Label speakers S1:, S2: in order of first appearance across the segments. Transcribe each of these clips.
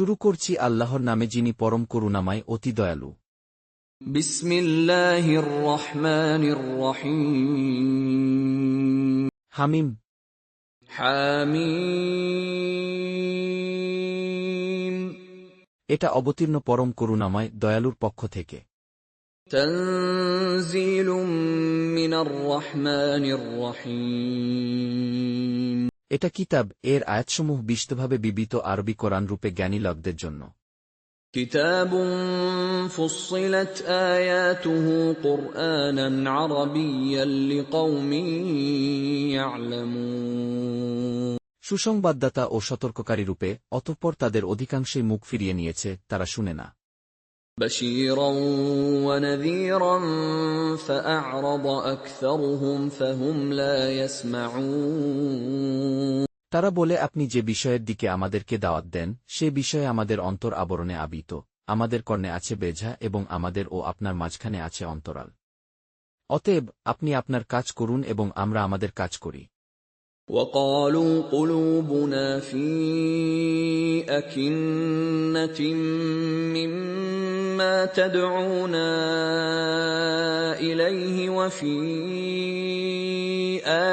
S1: শুরু করছি আল্লাহর নামে যিনি পরম করুণাময় অতি দয়ালু।
S2: বিসমিল্লাহির রহমানির রহিম।
S1: হামিম।
S2: হামিম।
S1: এটা অবতীর্ণ পরম করুণাময় দয়ালুর পক্ষ থেকে।
S2: তানজিলুম মিনার রহমানির রহিম।
S1: এটা কিতাব, এর আয়াতসমূহ বিশদভাবে বিবৃত আরবি কোরআন রূপে জ্ঞানী লোকদের জন্য।
S2: কিতাবুন ফুসসিলাত আয়াতুহু কুরআনান আরাবিয়্যান লিকাওমিন ইয়া'লামুন।
S1: সুসংবাদদাতা ও সতর্ককারী রূপে, অতঃপর তাদের অধিকাংশই মুখ ফিরিয়ে নিয়েছে, তারা শুনে না।
S2: বাশীরান ওয়া নাযীরান ফাআ'রাদা আকসারুহুম ফাহুম লা ইয়াসমাউন।
S1: তারা বলে, আপনি যে বিষয়ের দিকে আমাদেরকে দাওয়াত দেন সে বিষয়ে আমাদের অন্তর আবরণে আবৃত, আমাদের কর্ণে আছে বেঝা এবং আমাদের ও আপনার মাঝখানে আছে অন্তরাল। অতএব আপনি আপনার কাজ করুন এবং আমরা আমাদের কাজ করি।
S2: وَقَالُوا قُلُوبُنَا فِي أَكِنَّةٍ مِّمَّا تَدْعُونَا إِلَيْهِ وَفِي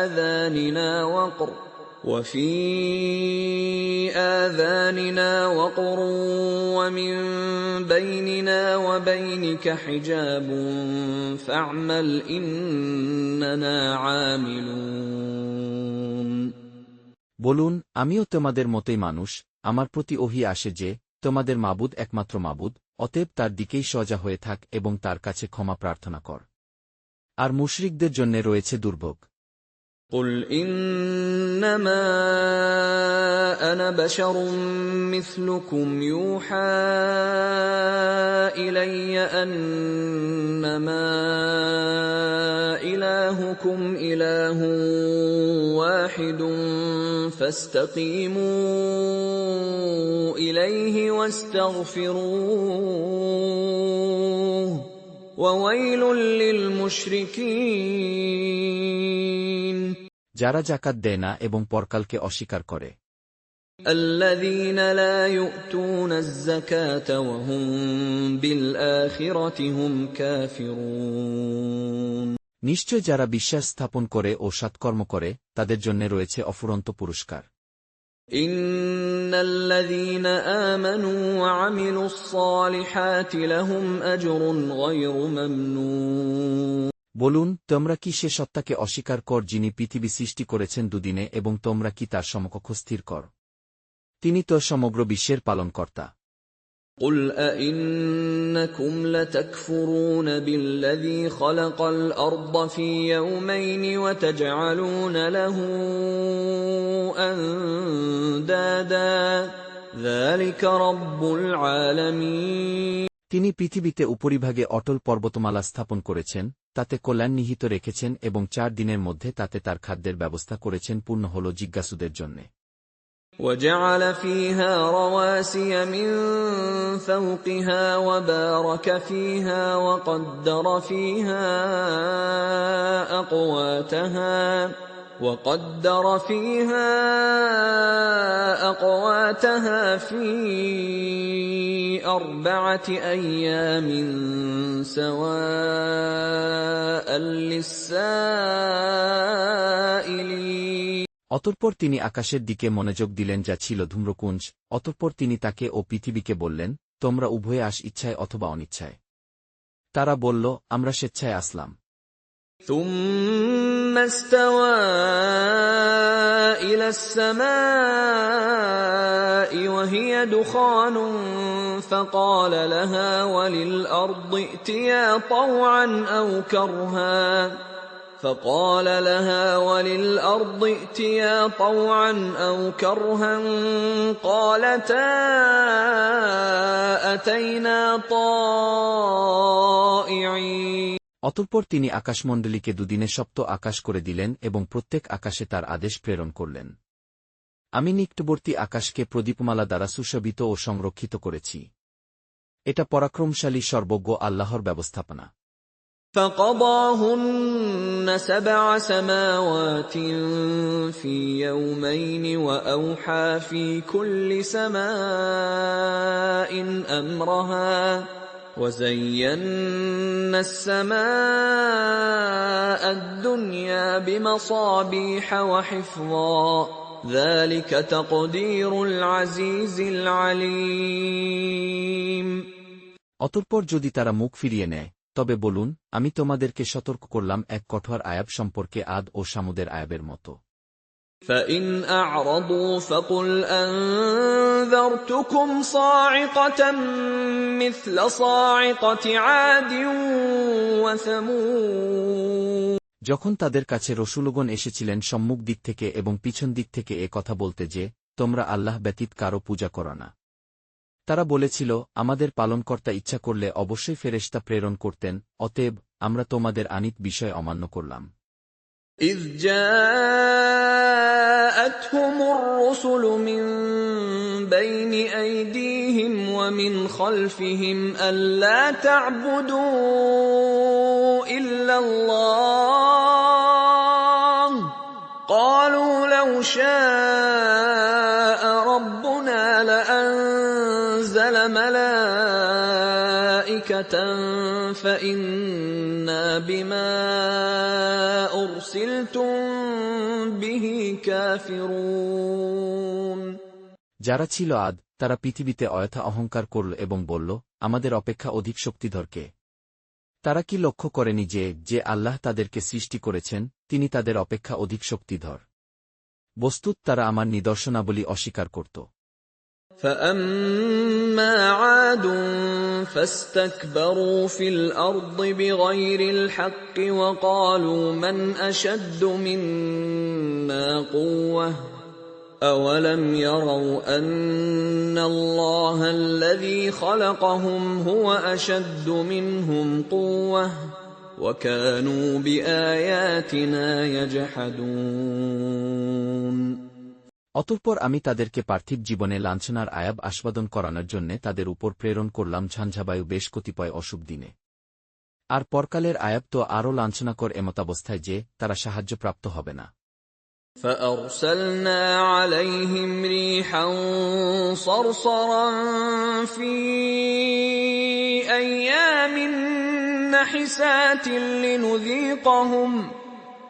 S2: آذَانِنَا وَقْرٌ وَمِن بَيْنِنَا وَبَيْنِكَ حِجَابٌ فَاعْمَلْ إِنَّنَا عَامِلُونَ।
S1: বলুন, আমিও তোমাদের মতোই মানুষ, আমার প্রতি ওহী আসে যে তোমাদের মাবুদ একমাত্র মাবুদ, অতএব তার দিকেই সজা হয়ে থাক এবং তার কাছে ক্ষমা প্রার্থনা কর। আর মুশরিকদের জন্য রয়েছে দুর্ভোগ।
S2: قُلْ إِنَّمَا أَنَا بَشَرٌ مِّثْلُكُمْ يُوحَىٰ إِلَيَّ أَنَّمَا إِلَٰهُكُمْ إِلَٰهٌ وَاحِدٌ فَاسْتَقِيمُوا إِلَيْهِ وَاسْتَغْفِرُوهُ وَوَيْلٌ لِّلْمُشْرِكِينَ।
S1: যারা যাকাত দেয় না এবং পরকালকে অস্বীকার করে।
S2: الَّذِينَ لَا يُؤْتُونَ الزَّكَاةَ وَهُم بِالْآخِرَةِ هُمْ كَافِرُونَ।
S1: নিশ্চয় যারা বিশ্বাস স্থাপন করে ও সৎকর্ম করে তাদের জন্য রয়েছে অফুরন্ত পুরস্কার।
S2: إِنَّ الَّذِينَ آمَنُوا وَعَمِلُوا الصَّالِحَاتِ لَهُمْ أَجْرٌ غَيْرُ مَمْنُونٍ।
S1: বলুন, তোমরা কি সে সত্তাকে অস্বীকার কর যিনি পৃথিবী সৃষ্টি করেছেন দুদিনে এবং তোমরা কি তার সমকক্ষ স্থির কর? তিনি তো সমগ্র বিশ্বের পালনকর্তা।
S2: قُلْ أَئِنَّكُمْ لَتَكْفُرُونَ بِالَّذِي خَلَقَ الْأَرْضَ فِي يَوْمَيْنِ وَتَجْعَلُونَ لَهُ أَندَادًا ذَلِكَ رَبُّ الْعَالَمِينَ।
S1: তিনি পৃথিবীতে উপরিভাগে অটল পর্বতমালা স্থাপন করেছেন, তাতে কল্যাণ নিহিত রেখেছেন এবং 4 দিনের মধ্যে তাতে তার খাদ্যের ব্যবস্থা করেছেন পূর্ণ হল জিজ্ঞাসুদের জন্যে।
S2: وَجَعَلَ فِيهَا رَوَاسِيَ مِن فَوْقِهَا وَبَارَكَ فِيهَا وَقَدَّرَ فِيهَا أَقْوَاتَهَا فِي 4 أَيَّامٍ سَوَاءً لِّلسَّائِلِينَ।
S1: অতঃপর তিনি আকাশের দিকে মনোযোগ দিলেন যা ছিল ধূম্রকুঞ্জ, অতঃপর তিনি তাকে ও পৃথিবীকে বললেন, তোমরা উভয়ে আস ইচ্ছায় অথবা অনিচ্ছায়। তারা বলল, আমরা স্বেচ্ছায় আসলাম।
S2: ثُمَّ اسْتَوَىٰ إِلَى السَّمَاءِ وَهِيَ دُخَانٌ فَقَالَ لَهَا وَلِلْأَرْضِ ائْتِيَا طَوْعًا أَوْ كَرْهًا قَالَتَا أَتَيْنَا طَائِعِينَ।
S1: অতঃপর তিনি আকাশমণ্ডলীকে দুদিনে সপ্ত আকাশ করে দিলেন এবং প্রত্যেক আকাশে তার আদেশ প্রেরণ করলেন। আমি নিকটবর্তী আকাশকে প্রদীপমালা দ্বারা সুশোভিত ও সংরক্ষিত করেছি। এটা পরাক্রমশালী সর্বজ্ঞ আল্লাহর ব্যবস্থাপনা।
S2: فَقَضَاهُنَّ 7 سَمَاوَاتٍ فِي يَوْمَيْنِ وَأَوْحَىٰ فِي كُلِّ سَمَاءٍ أمرها وزينا السماء الدنيا بمصابيح وحفظا ذلك تقدير العزيز العليم
S1: অতঃপর যদি তারা মুখ ফিরিয়ে নেয়, তবে বলুন, আমি তোমাদেরকে সতর্ক করলাম এক কঠোর আয়াব সম্পর্কে আদ ও সামুদের আয়াবের মতো।
S2: فإن أعرضوا فقل أنذرتكم صاعقة مثل صاعقة عاد وثمود
S1: যখন তাদের কাছে রসূলগণ এসেছিলেন সম্মুখ দিক থেকে এবং পিছন দিক থেকে এ কথা বলতে যে, তোমরা আল্লাহ ব্যতীত কারো পূজা করো না, তারা বলেছিল, আমাদের পালনকর্তা ইচ্ছা করলে অবশ্যই ফেরেশতা প্রেরণ করতেন, অতএব আমরা তোমাদের আনিত বিষয় অমান্য করলাম।
S2: إذ جاءتهم الرسل من بين أيديهم ومن خلفهم ألا تعبدوا إلا الله قالوا لو شاء ربنا لأنزل ملائكة فإنا بما أرسلتم به كافرون
S1: যারা ছিল আদ, তারা পৃথিবীতে অযথা অহংকার করল এবং বলল, আমাদের অপেক্ষা অধিক শক্তিধর কে? তারা কি লক্ষ্য করেনি যে আল্লাহ তাদেরকে সৃষ্টি করেছেন, তিনি তাদের অপেক্ষা অধিক শক্তিধর? বস্তুত তারা আমার নিদর্শনাবলী অস্বীকার করত।
S2: فأما عاد فاستكبروا في الأرض بغير الحق وقالوا من أشد منا قوة أولم يروا أن الله الذي خلقهم هو أشد منهم قوة وكانوا بآياتنا يجحدون
S1: অতঃপর আমি তাদেরকে পার্থিব জীবনে লাঞ্ছনার আয়াব আস্বাদন করানোর জন্যে তাদের উপর প্রেরণ করলাম ঝঞ্ঝাবায়ু বেশ কতিপয় অশুভ দিনে। আর পরকালের আয়াব তো আরও লাঞ্ছনাকর এমতাবস্থায় যে তারা সাহায্যপ্রাপ্ত হবে না।
S2: فأرسلنا عليهم ريحا صرصرا في أيام نحسات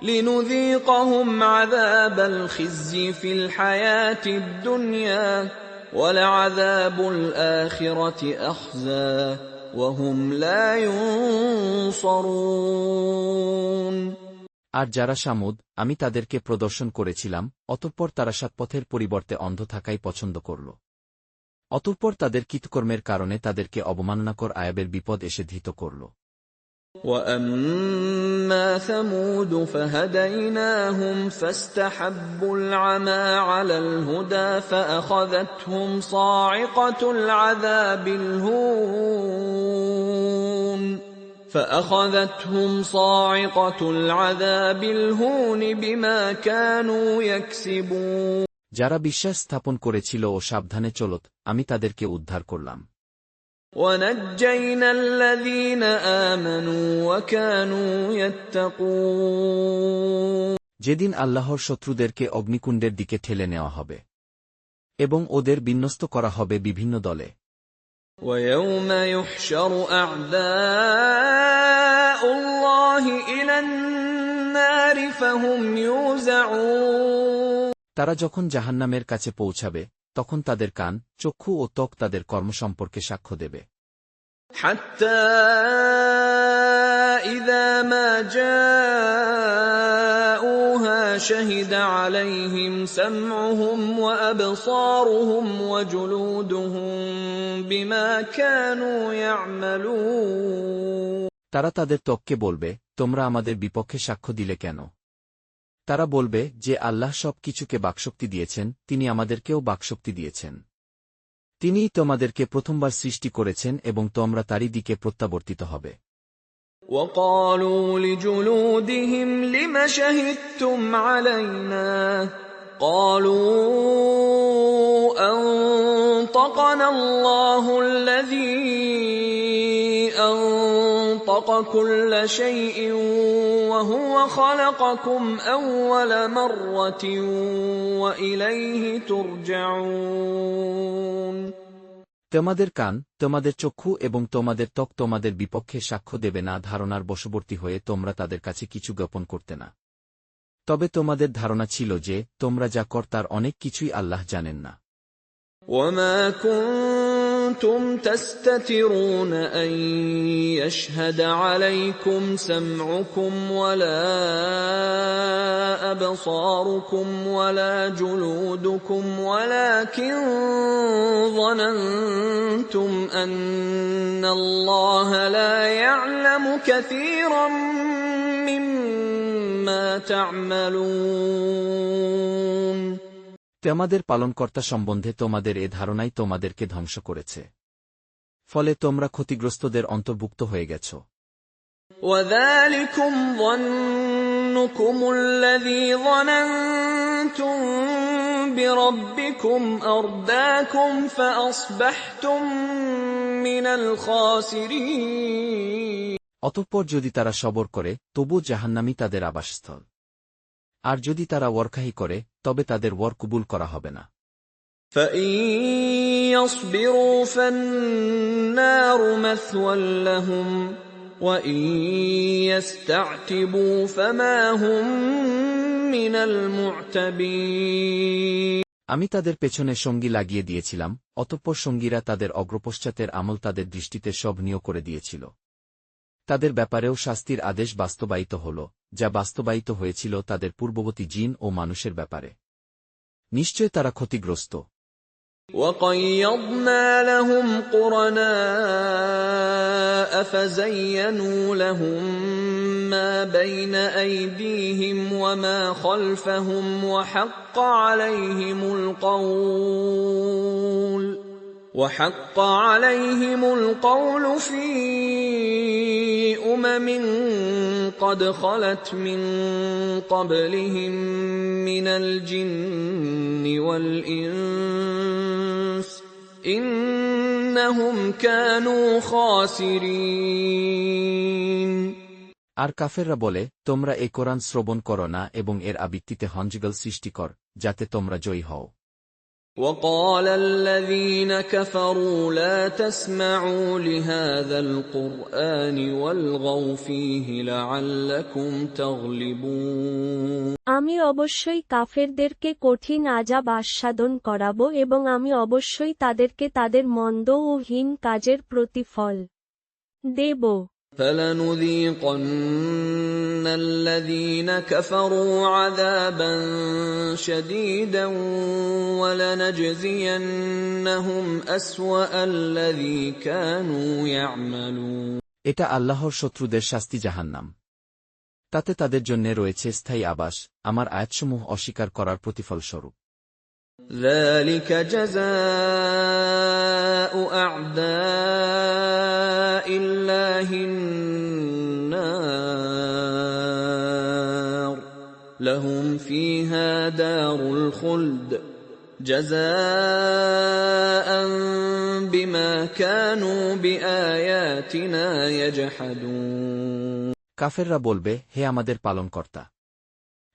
S2: لنذيقهم عذاب الخزي في الحياة الدنيا ولعذاب الآخرة أخزى وهم لا ينصرون
S1: আর যারা সামুদ, আমি তাদেরকে প্রদর্শন করেছিলাম, অতঃপর তারা সৎপথের পরিবর্তে অন্ধ থাকাই পছন্দ করল। অতঃপর তাদের কৃতকর্মের কারণে তাদেরকে অবমাননাকর আয়াবের বিপদ এসে ধৃত করল।
S2: وَأَمَّا ثَمُودُ فَهَدَيْنَاهُمْ فَاسْتَحَبُّوا الْعَمَى عَلَى الْهُدَى فَأَخَذَتْهُمْ صَاعِقَةُ الْعَذَابِ الْهُونِ بِمَا كَانُوا يَكْسِبُونَ
S1: যারা বিশ্বাস স্থাপন করেছিল ও সাবধানে চলত, আমি তাদেরকে উদ্ধার করলাম।
S2: وَنَجَّيْنَا الَّذِينَ آمَنُوا وَكَانُوا يَتَّقُونَ
S1: যেদিন আল্লাহর শত্রুদেরকে অগ্নিকুণ্ডের দিকে ঠেলে নেওয়া হবে এবং ওদের বিন্যস্ত করা হবে বিভিন্ন দলে।
S2: وَيَوْمَ يُحْشَرُ أَعْدَاءُ اللَّهِ إِلَى النَّارِ فَهُمْ يُوزَعُونَ
S1: তারা যখন জাহান্নামের কাছে পৌঁছাবে, তখন তাদের কান, চক্ষু ও ত্বক তাদের কর্ম সম্পর্কে সাক্ষ্য দেবে।
S2: حَتَّى إِذَا مَا جَاءُوهَا شَهِدَ عَلَيْهِمْ سَمْعُهُمْ وَأَبْصَارُهُمْ وَجُلُودُهُمْ بِمَا كَانُوا يَعْمَلُونَ
S1: তারা তাদের ত্বককে বলবে, তোমরা আমাদের বিপক্ষে সাক্ষ্য দিলে কেন? তারা বলবে যে আল্লাহ সব কিছুকে বাকশক্তি দিয়েছেন, তিনি আমাদেরকেও বাকশক্তি দিয়েছেন। তিনিই তোমাদেরকে প্রথমবার সৃষ্টি করেছেন এবং তোমরা তারই দিকে প্রত্যাবর্তিত হবে।
S2: وَقَالُوا لِجُلُودِهِمْ لِمَ شَهِدتُّمْ عَلَيْنَا قَالُوا أَنطَقَنَا اللَّهُ الَّذِي أَنطَقَ كُلَّ شَيْءٍ وَهُوَ خَلَقَكُمْ أَوَّلَ مَرَّةٍ وَإِلَيْهِ تُرْجَعُونَ
S1: তোমাদের কান, তোমাদের চক্ষু এবং তোমাদের ত্বক তোমাদের বিপক্ষে সাক্ষ্য দেবে না ধারণার বশবর্তী হয়ে তোমরা তাদের কাছে কিছু জ্ঞাপন করতে না। তবে তোমাদের ধারণা ছিল যে তোমরা যা কর তার অনেক কিছুই আল্লাহ জানেন না।
S2: وما كنتم تستترون أن يشهد عليكم سمعكم ولا أبصاركم ولا جلودكم ولكن ظننتم أن الله لا يعلم كثيرا مما تعملون।
S1: তোমাদের পালনকর্তা সম্বন্ধে তোমাদের এ ধারণাই তোমাদেরকে ধ্বংস করেছে, ফলে তোমরা ক্ষতিগ্রস্তদের অন্তর্ভুক্ত হয়ে গেছ।
S2: وَذَلِكُمْ ظَنُّكُمُ الَّذِي ظَنَنتُم بِرَبِّكُمْ أَرْدَاكُمْ فَأَصْبَحْتُم مِّنَ الْخَاسِرِينَ।
S1: অতঃপর যদি তারা সবর করে তবু জাহান্নামই তাদের আবাসস্থল, আর যদি তারা ওয়ারখাহি করে তবে তাদের ওয়ার কবুল করা হবে না।
S2: فَإِن يَصْبِرُوا فَالنَّارُ مَثْوًى لَّهُمْ وَإِن يَسْتَعْتِبُوا فَمَا هُم مِّنَ الْمُعْتَبِينَ।
S1: আমি তাদের পেছনে সঙ্গী লাগিয়ে দিয়েছিলাম, অতঃপর সঙ্গীরা তাদের অগ্রপশ্চাতের আমল তাদের দৃষ্টিতে শোভনীয় করে দিয়েছিল। তাদের ব্যাপারেও শাস্তির আদেশ বাস্তবায়িত হল, যা বাস্তবায়িত হয়েছিল তাদের পূর্ববর্তী জিন ও মানুষের ব্যাপারে। নিশ্চয় তারা ক্ষতিগ্রস্ত।
S2: وَقَيَّضْنَا لَهُمْ قُرَنَاءَ فَزَيَّنُوا لَهُم مَّا بَيْنَ أَيْدِيهِمْ وَمَا خَلْفَهُمْ وَحَقَّ عَلَيْهِمُ الْقَوْلُ فِي أُمَمٍ قَدْ خَلَتْ مِن قَبْلِهِم مِّنَ الْجِنِّ وَالْإِنسِ إِنَّهُمْ كَانُوا خَاسِرِينَ।
S1: আর কাফেররা বলে, তোমরা এই কোরআন শ্রবণ কর না এবং এর আবৃত্তিতে হঞ্জগল সৃষ্টি কর, যাতে তোমরা জয়ী হও।
S2: وَقَالَ الَّذِينَ كَفَرُوا لَا تَسْمَعُوا لِهَٰذَا الْقُرْآنِ وَالْغَوْا فِيهِ لَعَلَّكُمْ تَغْلِبُونَ।
S3: আমি অবশ্যই কাফেরদেরকে কঠিন আযাব আস্বাদন করাব এবং আমি অবশ্যই তাদেরকে তাদের মন্দ ও হীন কাজের প্রতিফল দেব।
S2: فَلَنُذِيقَنَّ الَّذِينَ كَفَرُوا عَذَابًا شَدِيدًا وَلَنَجْزِيَنَّهُمْ أَسْوَأَ الَّذِي كَانُوا يَعْمَلُونَ।
S1: এটা আল্লাহর শত্রুদের শাস্তি জাহান্নাম, তাতে তাদের জন্যে রয়েছে স্থায়ী আবাস, আমার আয়াতসমূহ অস্বীকার করার প্রতিফলস্বরূপ।
S2: ذَلِكَ جَزَاءُ أَعْدَاءِ اللَّهِ النَّارُ لَهُمْ فِيهَا دَارُ الْخُلْدِ جَزَاءً بِمَا كَانُوا بِآيَاتِنَا يَجْحَدُونَ।
S1: কাফেররা বলবে, হে আমাদের পালনকর্তা,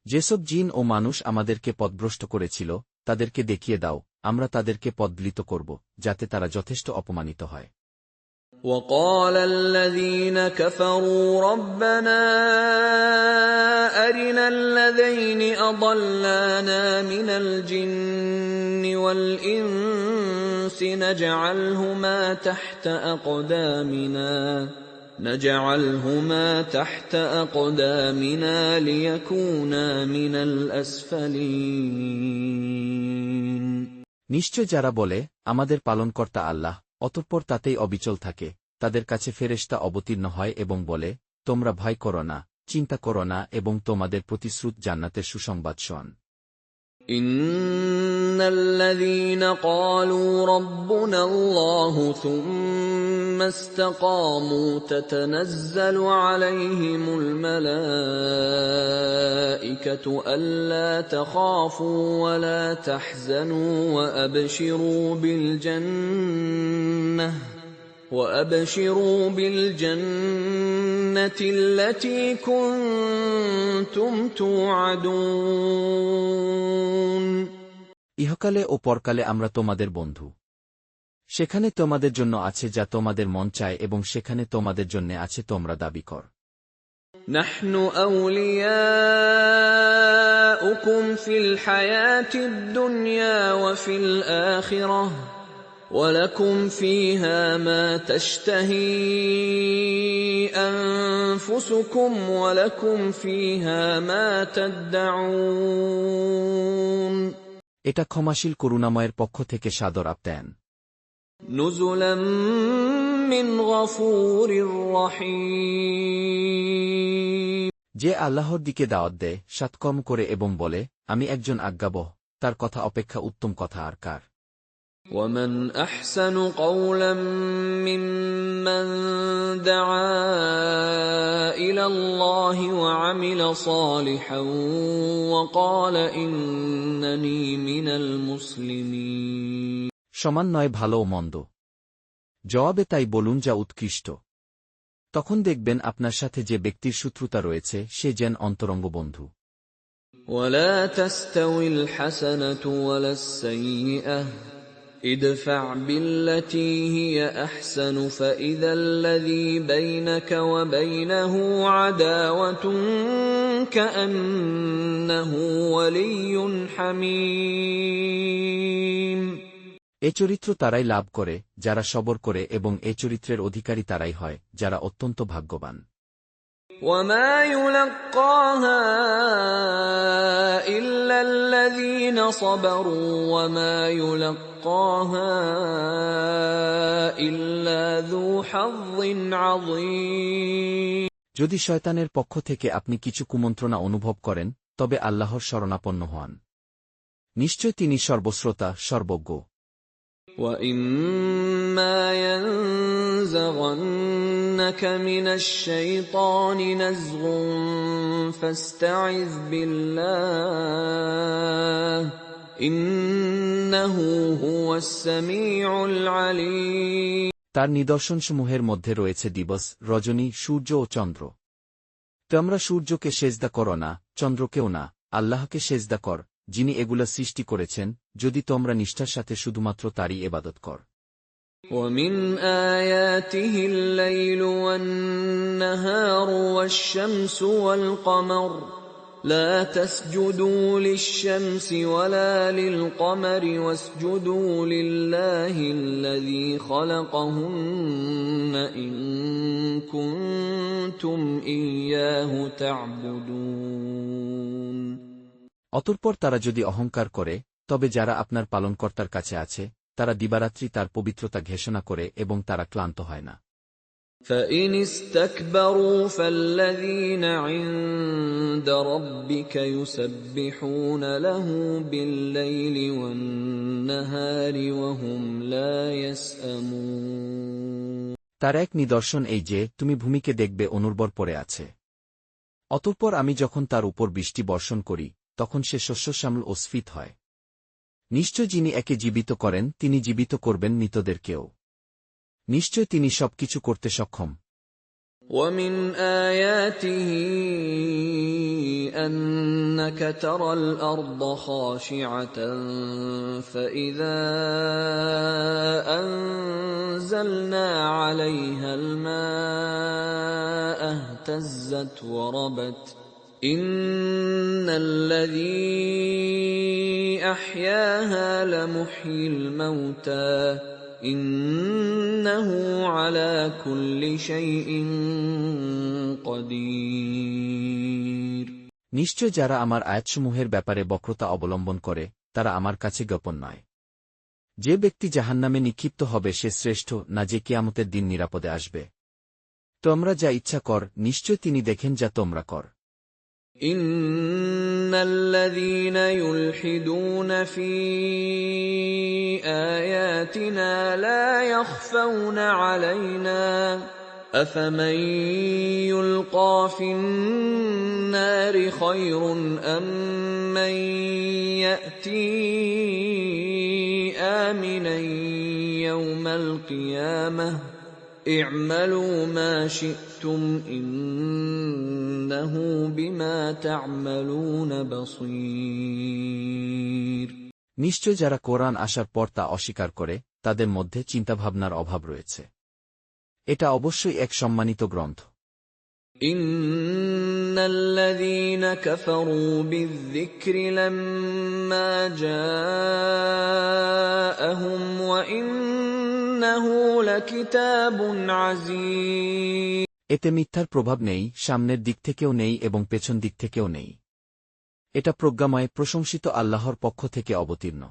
S1: যেসব জিন ও মানুষ আমাদেরকে পথভ্রষ্ট করেছিল তাদেরকে দেখিয়ে দাও, আমরা তাদেরকে পদদলিত করব, যাতে তারা যথেষ্ট অপমানিত হয়।
S2: وَقَالَ الَّذِينَ كَفَرُوا رَبَّنَا أَرِنَا الَّذَيْنِ أَضَلَّانَا مِنَ الْجِنِّ وَالْإِنسِ نَجْعَلْهُمَا تَحْتَ أَقْدَامِنَا لِيَكُونَا مِنَ الْأَسْفَلِينَ।
S1: নিশ্চয় যারা বলে, আমাদের পালনকর্তা আল্লাহ, অতঃপর তাতেই অবিচল থাকে, তাদের কাছে ফেরেশতা অবতীর্ণ হয় এবং বলে, তোমরা ভয় করো না, চিন্তা করো না এবং তোমাদের প্রতিশ্রুত জান্নাতের সুসংবাদ শোন।
S2: إِنَّ الَّذِينَ قَالُوا رَبُّنَا اللَّهُ ثُمَّ اسْتَقَامُوا تَتَنَزَّلُ عَلَيْهِمُ الْمَلَائِكَةُ أَلَّا تَخَافُوا وَلَا تَحْزَنُوا وَأَبْشِرُوا بِالْجَنَّةِ الَّتِي كُنتُمْ تُوعَدُونَ।
S1: ইহকালে ও পরকালে আমরা তোমাদের বন্ধু। সেখানে তোমাদের জন্য আছে যা তোমাদের মন চায় এবং সেখানে তোমাদের জন্য আছে তোমরা দাবি কর।
S2: نحن أولياؤكم في الحياة الدنيا وفي الآخرة ولكم فيها ما تشتهي أنفسكم ولكم فيها ما تدعون
S1: এটা ক্ষমাশীল করুণাময়ের পক্ষ থেকে সাদর আপ্যায়ন।
S2: نزلا من غفور رحيم
S1: যে আল্লাহর দিকে দাওয়াত দেয় সৎকর্ম করে এবং বলে আমি একজন আজ্ঞাবহ, তার কথা অপেক্ষা উত্তম কথা আর কার?
S2: ومن أحسن قولا ممن دعا إلى الله وعمل صالحا وقال إنني من المسلمين
S1: সমান নয় ভালো ও মন্দ। জবাবে তাই বলুন যা উৎকৃষ্ট। তখন দেখবেন আপনার সাথে যে ব্যক্তির শত্রুতা রয়েছে সে যেন অন্তরঙ্গ বন্ধু।
S2: ولا تستوي الحسنة ولا السيئة ادفع بالتي هي أحسن فإذا الذي بينك وبينه عداوة كأنه ولي حميم
S1: এ চরিত্র তারাই লাভ করে যারা সবর করে এবং এ চরিত্রের অধিকারী তারাই হয় যারা অত্যন্ত ভাগ্যবান।
S2: وما يلقاها إلا الذين صبروا وما يلقاها إلا ذو حظ عظيم
S1: যদি শয়তানের পক্ষ থেকে আপনি কিছু কুমন্ত্রণা অনুভব করেন তবে আল্লাহর শরণাপন্ন হন, নিশ্চয় তিনি সর্বশ্রোতা সর্বজ্ঞ।
S2: وَإِمَّا يَنزَغَنَّكَ مِنَ الشَّيْطَانِ نَزْغٌ فَاسْتَعِذْ بِاللَّهِ إِنَّهُ هُوَ السَّمِيعُ الْعَلِيمُ
S1: তার নিদর্শনসমূহের মধ্যে রয়েছে দিবস, রজনী, সূর্য ও চন্দ্র। তোমরা সূর্যকে সেজদা করো না, চন্দ্রকেও না, আল্লাহকে সেজদা কর যিনি এগুলা সৃষ্টি করেছেন, যদি তোমরা নিষ্ঠার সাথে শুধুমাত্র তারই ইবাদত কর।
S2: وَمِنْ آيَاتِهِ اللَّيْلُ وَالنَّهَارُ وَالشَّمْسُ وَالْقَمَرُ لَا تَسْجُدُوا لِلشَّمْسِ وَلَا لِلْقَمَرِ وَاسْجُدُوا لِلَّهِ الَّذِي خَلَقَهُنَّ إِن كُنتُمْ إِيَّاهُ تَعْبُدُونَ
S1: অতঃপর তারা যদি অহংকার করে তবে যারা আপনার পালনকর্তার কাছে আছে তারা দিবারাত্রি তার পবিত্রতা ঘোষণা করে এবং তারা ক্লান্ত হয় না।
S2: فَإِنِ اسْتَكْبَرُوا فَالَّذِينَ عِندَ رَبِّكَ يُسَبِّحُونَ لَهُ بِاللَّيْلِ وَالنَّهَارِ وَهُمْ لَا يَسْأَمُونَ
S1: তার এক নিদর্শন এই যে তুমি ভূমিকে দেখবে অনুর্বর পড়ে আছে। অতঃপর আমি যখন তার উপর বৃষ্টি বর্ষণ করি তখন সে শস্যশ্যামল ও স্ফীত হয়। নিশ্চয় যিনি একে জীবিত করেন তিনি জীবিত করবেন মৃতদেরকেও। নিশ্চয় তিনি সবকিছু করতে সক্ষম।
S2: وَمِنْ آيَاتِهِ أَنَّكَ تَرَى الْأَرْضَ خَاشِعَةً فَإِذَا أَنزَلْنَا عَلَيْهَا الْمَاءَ اهْتَزَّتْ وَرَبَتْ إِنَّ الَّذِي أَحْيَاهَا لَمُحْيِي الْمَوْتَى إِنَّهُ عَلَى كُلِّ شَيْءٍ قَدِيرٌ
S1: নিশ্চয় যারা আমার আয়াতসমূহের ব্যাপারে বক্রতা অবলম্বন করে তারা আমার কাছে গোপন নয়। যে ব্যক্তি জাহান্নামে নিক্ষিপ্ত হবে সে শ্রেষ্ঠ না যে কিয়ামতের দিন নিরাপদে আসবে। তোমরা যা ইচ্ছা কর নিশ্চয় তিনি দেখেন যা তোমরা কর।
S2: إِنَّ الَّذِينَ يُلْحِدُونَ فِي آيَاتِنَا لَا يَخْفَوْنَ عَلَيْنَا أَفَمَن يُلْقَىٰ فِي النَّارِ خَيْرٌ أَم مَّن يَأْتِي آمِنًا يَوْمَ الْقِيَامَةِ اعْمَلُوا مَا شِئْتُمْ إِنَّهُ بِمَا تَعْمَلُونَ بَصِيرٌ
S1: নিশ্চয় যারা কোরআন আসার পর তা অস্বীকার করে তাদের মধ্যে চিন্তাভাবনার অভাব রয়েছে। এটা অবশ্যই এক সম্মানিত গ্রন্থ।
S2: ইন্নাল্লাযীনা কাফারু বিয-যিকরি লাম্মা জাআহুম ওয়া ইন্নাহু লাকিতাবুন আযীজ।
S1: এতে মিথ্যার প্রভাব নেই, সামনের দিক থেকেও নেই এবং পেছন দিক থেকেও নেই। এটা প্রজ্ঞাময়, প্রশংসিত আল্লাহর পক্ষ থেকে অবতীর্ণ।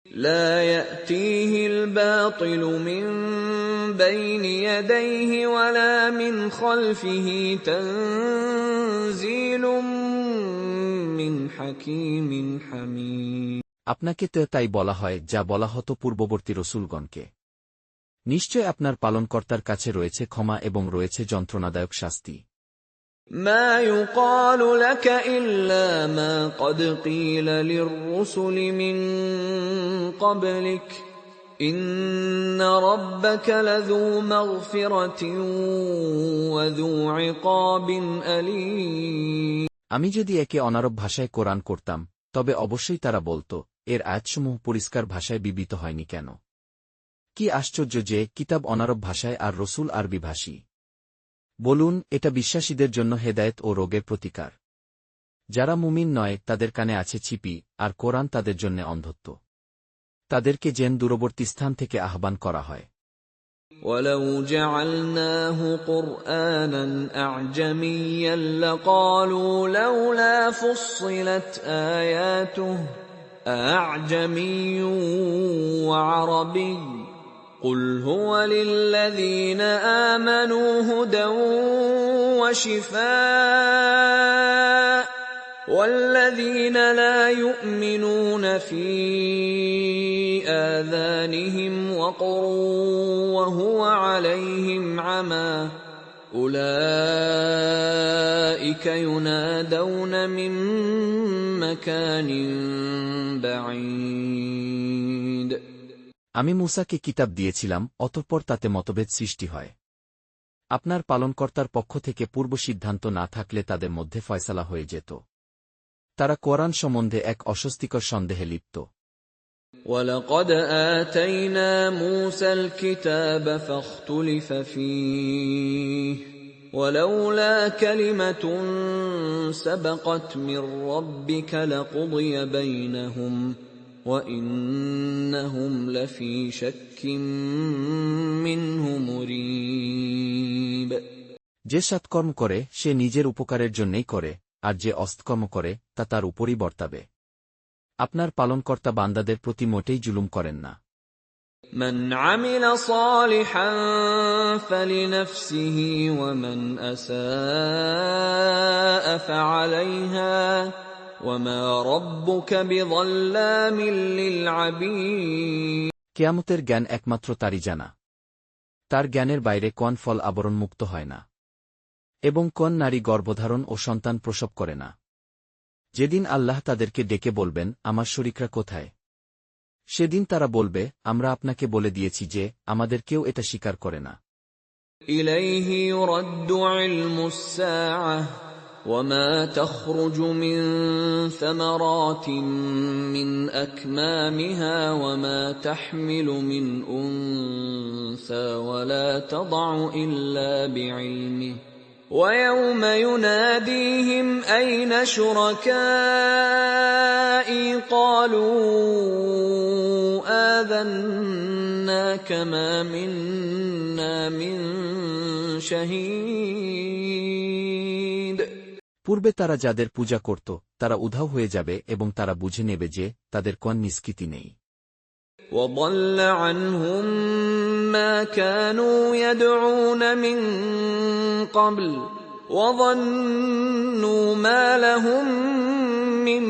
S2: لا يأتيه الباطل من بين يديه ولا من خلفه تنزيل من حكيم حميد।
S1: আপনাকে তো তাই বলা হয় যা বলা হতো পূর্ববর্তী রসূলগণকে। নিশ্চয় আপনার পালনকর্তার কাছে রয়েছে ক্ষমা এবং রয়েছে যন্ত্রণাদায়ক শাস্তি।
S2: ما يقال لك إلا ما قد قيل للرسل من قبلك إن ربك لذو مغفرة وذو عقاب أليم।
S1: আমি যদি একে অনারব ভাষায় কোরআন করতাম তবে অবশ্যই তারা বলত, এর আয়াতসমূহ পরিষ্কার ভাষায় বিবৃত হয়নি কেন? কি আশ্চর্য যে কিতাব অনারব ভাষায় আর রসূল আরবি ভাষী। বলুন, এটা বিশ্বাসীদের জন্য হেদায়েত ও রোগের প্রতিকার। যারা মুমিন নয় তাদের কানে আছে ছিপি, আর কোরআন তাদের জন্য অন্ধত্ব। তাদেরকে যেন দূরবর্তী স্থান থেকে আহ্বান করা হয়।
S2: وَلَوْ جَعَلْنَاهُ قُرْآنًا أَعْجَمِيًّا لَّقَالُوا لَوْلَا فُصِّلَتْ آيَاتُهُ أَأَعْجَمِيٌّ وَعَرَبِيٌّ قُلْ هُوَ لِلَّذِينَ آمَنُوا هُدًى وَشِفَاءٌ وَالَّذِينَ لَا يُؤْمِنُونَ فِي آذَانِهِمْ وَقْرٌ وَهُوَ عَلَيْهِمْ عَمًى أُولَٰئِكَ يُنَادَوْنَ مِن مَّكَانٍ بَعِيدٍ।
S1: আমি মূসাকে কিতাব দিয়েছিলাম, অতঃপর তাতে মতভেদ সৃষ্টি হয়। আপনার পালনকর্তার পক্ষ থেকে পূর্ব সিদ্ধান্ত না থাকলে তাদের মধ্যে ফয়সালা হয়ে যেত। তারা কোরআন সম্বন্ধে এক অস্বস্তিকর সন্দেহে লিপ্ত।
S2: وَلَقَدْ آتَيْنَا مُوسَى الْكِتَابَ فَاخْتُلِفَ فِيهِ وَلَوْلَا كَلِمَةٌ سَبَقَتْ مِن رَّبِّكَ لَقُضِيَ بَيْنَهُمْ وَإِنَّهُمْ لَفِي شَكٍّ مِّنْهُ مُرِيبٍ।
S1: যে সৎকর্ম করে সে নিজের উপকারের জন্যই করে, আর যে অসৎকর্ম করে তা তার উপরই বর্তাবে। আপনার পালনকর্তা বান্দাদের প্রতি মোটেই জুলুম করেন না।
S2: مَنْ عَمِلَ صَالِحًا فَلِنَفْسِهِ وَمَنْ أَسَاءَ فَعَلَيْهَا وَمَا رَبُّكَ بِظَلَّامٍ لِّلْعَبِيدِ।
S1: কিয়ামতের জ্ঞান একমাত্র তারই জানা। তার জ্ঞানের বাইরে কোন ফল আবরণমুক্ত হয় না, এবং কোন নারী গর্ভধারণ ও সন্তান প্রসব করে না। যেদিন আল্লাহ তাদেরকে ডেকে বলবেন, আমার শরীকরা কোথায়? সেদিন তারা বলবে, আমরা আপনাকে বলে দিয়েছি যে আমাদের কেউ এটা স্বীকার করে না।
S2: ইলাইহি ইউরাদ্দু ইলমুস সাআহ وما تخرج من ثمرات من أكمامها وما تحمل من أنثى ولا تضع إلا بعلمه ويوم يناديهم أين شركائي قالوا آذناك ما منا من شهيد।
S1: পূর্বে তারা যাদের পূজা করত তারা উধাও হয়ে যাবে এবং তারা বুঝে নেবে যে তাদের কোন নিষ্কৃতি নেই।
S2: وَضَلَّ عَنْهُمْ مَا كَانُوا يَدْعُونَ مِن قَبْلُ وَظَنُّوا مَا لَهُم مِّن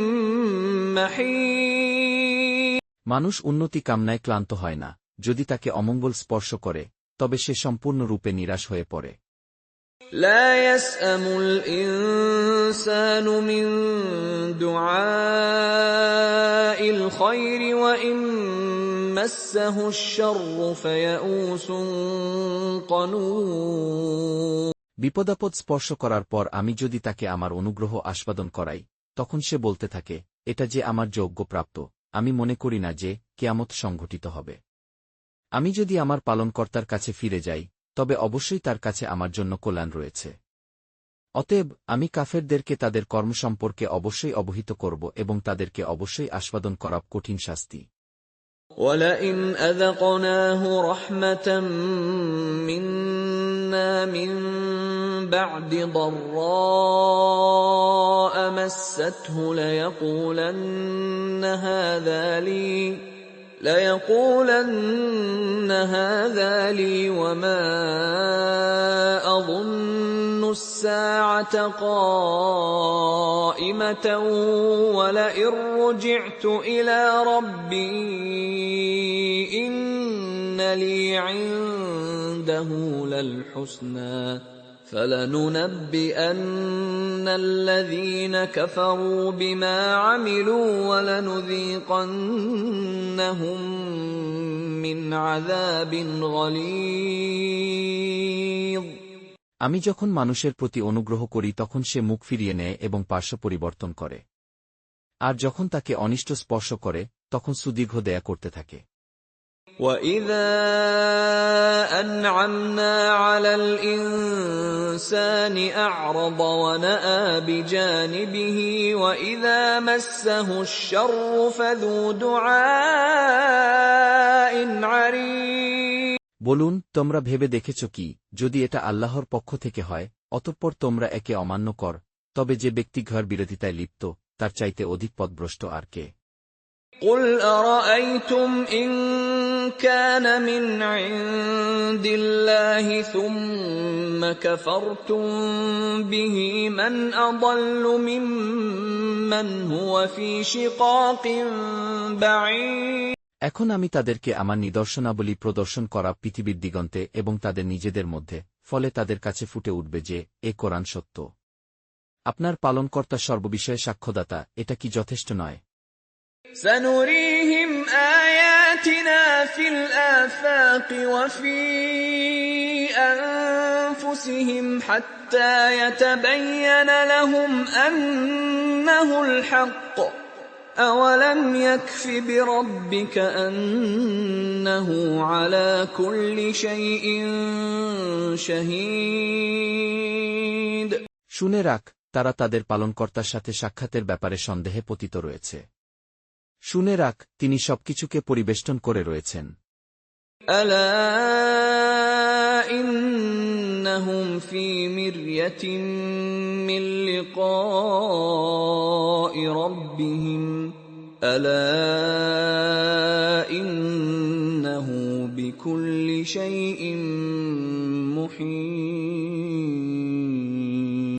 S2: مَّحِيصٍ।
S1: মানুষ উন্নতি কামনায় ক্লান্ত হয় না, যদি তাকে অমঙ্গল স্পর্শ করে তবে সে সম্পূর্ণরূপে নিরাশ হয়ে পড়ে।
S2: لا يسأم الإنسان من دعاء الخير وإن مسه الشر فيئوس قنوط।
S1: বিপদাপদ স্পর্শ করার পর আমি যদি তাকে আমার অনুগ্রহ আস্বাদন করাই তখন সে বলতে থাকে, এটা যে আমার যোগ্য প্রাপ্ত, আমি মনে করি না যে কিয়ামত সংঘটিত হবে। আমি যদি আমার পালনকর্তার কাছে ফিরে যাই, তবে অবশ্যই তার কাছে আমার জন্য কল্যাণ রয়েছে। অতএব আমি কাফেরদেরকে তাদের কর্ম সম্পর্কে অবশ্যই অবহিত করব এবং তাদেরকে অবশ্যই আস্বাদন করাব কঠিন শাস্তি।
S2: وَلَئِنْ أَذَقْنَاهُ رَحْمَةً مِنَّا مِن بَعْدِ ضَرَّاءَ مَسَّتْهُ لَيَقُولَنَّ هَٰذَا لِي وَمَا أَظُنُّ السَّاعَةَ قَائِمَةً وَلَئِن رُّجِعْتُ إِلَىٰ رَبِّي إِنَّ لِي عِندَهُ لَلْحُسْنَىٰ فَلَنُنَبِّئَنَّ الَّذِينَ كَفَرُوا بِمَا عَمِلُوا وَلَنُذِيقَنَّهُم مِّنْ عَذَابٍ غَلِيظٍ।
S1: আমি যখন মানুষের প্রতি অনুগ্রহ করি তখন সে মুখ ফিরিয়ে নেয় এবং পার্শ্ব পরিবর্তন করে, আর যখন তাকে অনিষ্ট স্পর্শ করে তখন সুদীর্ঘ দয়া করতে থাকে।
S2: وَإِذَا أَنْعَمْنَا عَلَى الْإِنسَانِ أَعْرَضَ وَنَأَىٰ بِجَانِبِهِ وَإِذَا مَسَّهُ الشَّرُّ فَذُو دُعَاءٍ عَرِيضٍ।
S1: বলুন, তোমরা ভেবে দেখেছ কি, যদি এটা আল্লাহর পক্ষ থেকে হয়, অতঃপর তোমরা একে অমান্য কর, তবে যে ব্যক্তি ঘর বিরোধিতায় লিপ্ত, তার চাইতে অধিক পথভ্রষ্ট আর কে?
S2: قُلْ أَرَأَيْتُمْ إِن كَانَ مِنْ عِندِ اللَّهِ ثُمَّ كَفَرْتُم بِهِ مَنْ أَضَلُّ مِمَّنْ هُوَ فِي شِقَاقٍ بَعِيدٍ।
S1: এখন আমি তাদেরকে আমার নিদর্শনাবলী প্রদর্শন করা পৃথিবীর দিগন্তে এবং তাদের নিজেদের মধ্যে, ফলে তাদের কাছে ফুটে উঠবে যে এ কোরআন সত্য। আপনার পালনকর্তা সর্ববিষয়ে সাক্ষ্যদাতা, এটা কি যথেষ্ট নয়?
S2: سَنُرِيهِمْ آيَاتِنَا فِي الْآفَاقِ وَفِي أَنفُسِهِمْ حَتَّىٰ يَتَبَيَّنَ لَهُمْ أَنَّهُ الْحَقُّ ۗ أَوَلَمْ يَكْفِ بِرَبِّكَ أَنَّهُ عَلَىٰ كُلِّ شَيْءٍ شَهِيدٌ।
S1: শুনে রাখ, তারা তাদের পালনকর্তার সাথে সাক্ষাতের ব্যাপারে সন্দেহে পতিত রয়েছে। শুনে রাখ, তিনি সবকিছুকে পরিবেষ্টন করে রয়েছেন।
S2: أَلَا إِنَّهُمْ فِي مِرْيَةٍ مِّن لِّقَاءِ رَبِّهِمْ أَلَا إِنَّهُ بِكُلِّ شَيْءٍ مُّحِيطٌ।